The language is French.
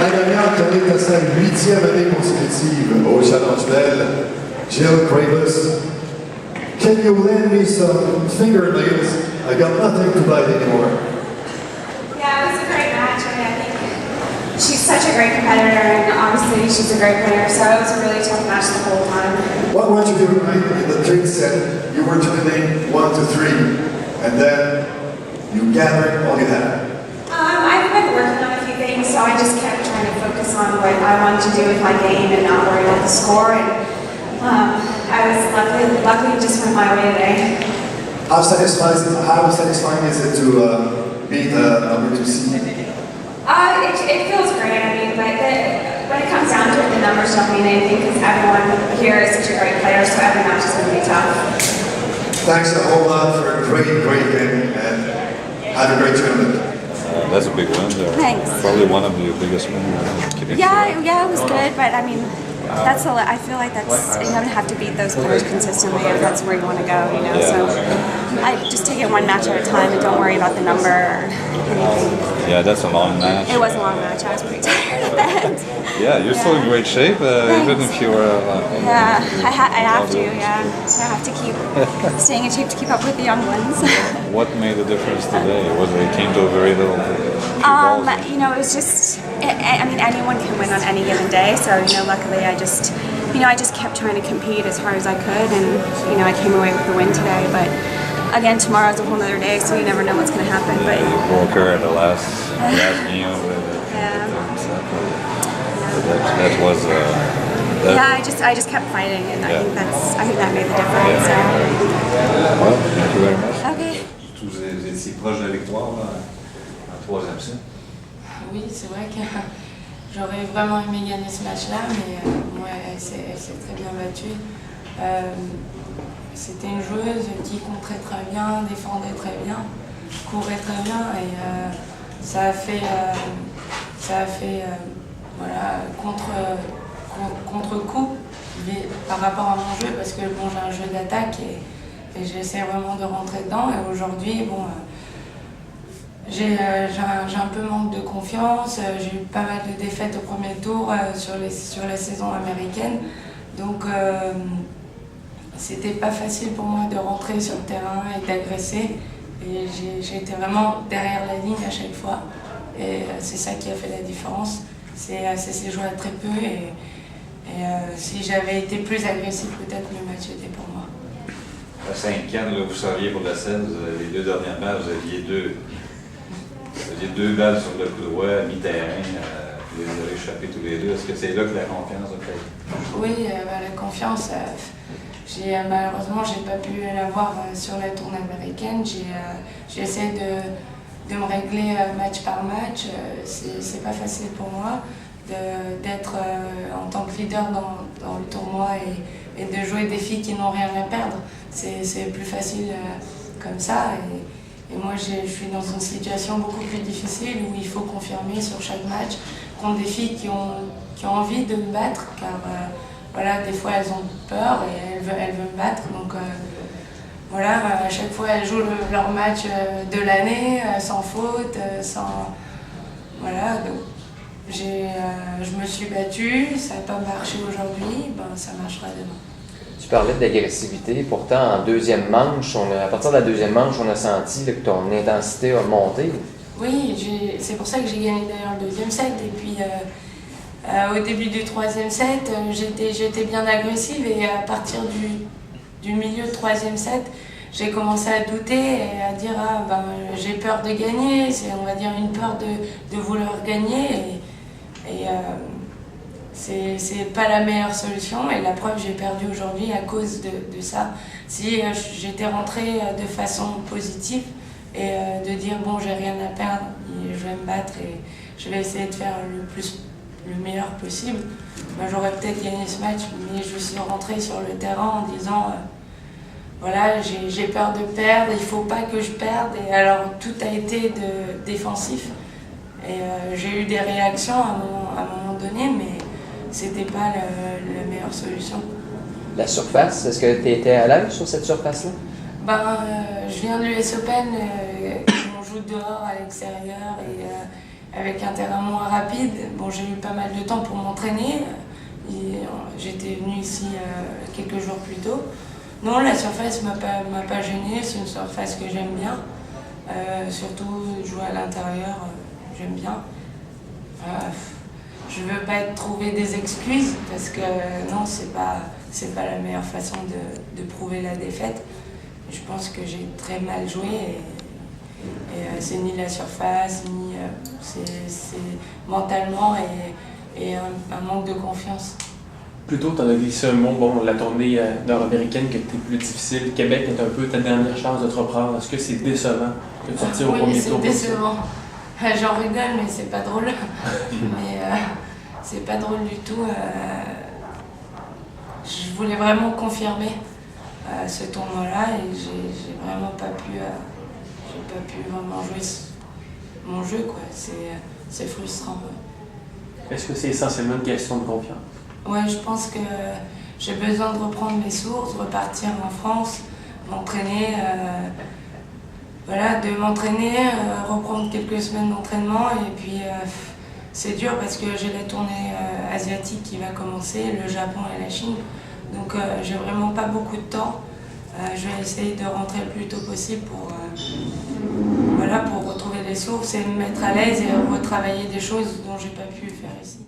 La gagnante est à sa 8e année consécutive au Challenge Bell, Jill Cravus. Can you lend me some fingernails? I got nothing to bite anymore. Yeah, it was a great match. I think she's such a great competitor, and obviously she's a great player, so it was a really tough match the whole time. What were you doing right in the third set? You were winning 1-3, and then you gathered all you had. I've been working on a few things, so I just kept trying to focus on what I wanted to do with my game and not worry about the score. And I was luckily just went my way today. How satisfying is it to beat number 2 seed? It feels great. I mean, but when it comes down to it, the numbers don't mean anything because everyone here is such a great player, so every match is going to be tough. Thanks a whole lot for a great game, and have a great tournament. That's a big win there. Thanks. Probably one of your biggest wins. Yeah, it was good, but I mean, I feel like you don't have to beat those players consistently if that's where you want to go, you know. Yeah. So I just take it one match at a time and don't worry about the number or anything. Yeah, that's a long match. It was a long match. I was pretty tired at the end. Yeah, you're still in great shape, even if you were. Yeah, I have to. Yeah, I have to keep staying in shape to keep up with the young ones. What made the difference today? Was it came to a very little? You know, it was just. I mean, anyone can win on any given day. So you know, luckily, I just kept trying to compete as hard as I could, and you know, I came away with the win today. But again, tomorrow's a whole other day, so you never know what's going to happen. But Walker at the last game with it. Yeah. That was. Yeah, I just kept fighting, and I think that made the difference. So. Well, thank you very much. Okay. Vous étiez proche de la victoire en troisième set. Oui, c'est vrai que j'aurais vraiment aimé gagner ce match-là, mais elle s'est très bien battue. C'était une joueuse qui comptait très bien, défendait très bien, courait très bien, et ça a fait voilà, contre-coup par rapport à mon jeu, parce que bon, j'ai un jeu d'attaque et j'essaie vraiment de rentrer dedans. Et aujourd'hui, bon, j'ai un peu manque de confiance. J'ai eu pas mal de défaites au premier tour sur la saison américaine. Donc c'était pas facile pour moi de rentrer sur le terrain et d'agresser. Et j'ai été vraiment derrière la ligne à chaque fois. Et c'est ça qui a fait la différence. C'est ces joueurs très peu. Et si j'avais été plus agressif, peut-être le match était pour moi. À Saint-Ken, vous saviez pour la scène, les deux dernières balles, vous aviez deux balles sur le coup droit, à mi-terrain, vous les avez échappés tous les deux. Est-ce que c'est là que la confiance a fait? Oui, la confiance, malheureusement, j'ai pas pu l'avoir sur la tournée américaine. J'ai essayé de me régler match par match. C'est pas facile pour moi d'être en tant que leader dans le tournoi et de jouer des filles qui n'ont rien à perdre. C'est plus facile comme ça. Et moi, je suis dans une situation beaucoup plus difficile où il faut confirmer sur chaque match contre des filles qui ont envie de me battre, car voilà, des fois elles ont peur et elles veulent me battre. Donc voilà, à chaque fois elles jouent leur match de l'année, sans faute, voilà. Donc, je me suis battue, ça n'a pas marché aujourd'hui, ça marchera demain. Tu parlais d'agressivité, pourtant en deuxième manche, à partir de la deuxième manche, on a senti là, que ton intensité a monté. Oui, c'est pour ça que j'ai gagné d'ailleurs le deuxième set. Et puis au début du troisième set, j'étais bien agressive, et à partir du milieu de troisième set, j'ai commencé à douter et à dire j'ai peur de gagner, c'est on va dire une peur de vouloir gagner, et c'est pas la meilleure solution, et la preuve, j'ai perdu aujourd'hui à cause de ça. Si j'étais rentrée de façon positive et de dire bon, j'ai rien à perdre, je vais me battre et je vais essayer de faire le meilleur possible, j'aurais peut-être gagné ce match. Mais je suis rentrée sur le terrain en disant voilà, j'ai peur de perdre, il faut pas que je perde, et alors tout a été défensif, et j'ai eu des réactions à un moment donné, mais c'était pas la meilleure solution. La surface, est-ce que tu étais à l'aise sur cette surface-là? Je viens de l'US Open, on joue dehors à l'extérieur, et avec un terrain moins rapide. Bon, j'ai eu pas mal de temps pour m'entraîner. J'étais venue ici quelques jours plus tôt. Non, la surface m'a pas gênée, c'est une surface que j'aime bien. Surtout jouer à l'intérieur, j'aime bien. Je veux pas trouver des excuses parce que non, c'est pas la meilleure façon de prouver la défaite. Je pense que j'ai très mal joué et c'est ni la surface, ni c'est mentalement et un manque de confiance. Plutôt, tu en as glissé un mot, bon, la tournée nord-américaine qui était plus difficile. Québec est un peu ta dernière chance de te reprendre. Est-ce que c'est décevant que tu sortir au premier tour? Oui, c'est décevant. J'en rigole, mais c'est pas drôle. Mais c'est pas drôle du tout. Je voulais vraiment confirmer ce tournoi-là et j'ai vraiment pas pu vraiment jouer mon jeu, quoi. C'est frustrant. Est-ce que c'est essentiellement une question de confiance? Ouais, je pense que j'ai besoin de reprendre mes sources, repartir en France, m'entraîner, de m'entraîner, reprendre quelques semaines d'entraînement et puis c'est dur parce que j'ai la tournée asiatique qui va commencer, le Japon et la Chine, donc j'ai vraiment pas beaucoup de temps. Je vais essayer de rentrer le plus tôt possible pour retrouver les sources et me mettre à l'aise et retravailler des choses dont j'ai pas pu faire ici.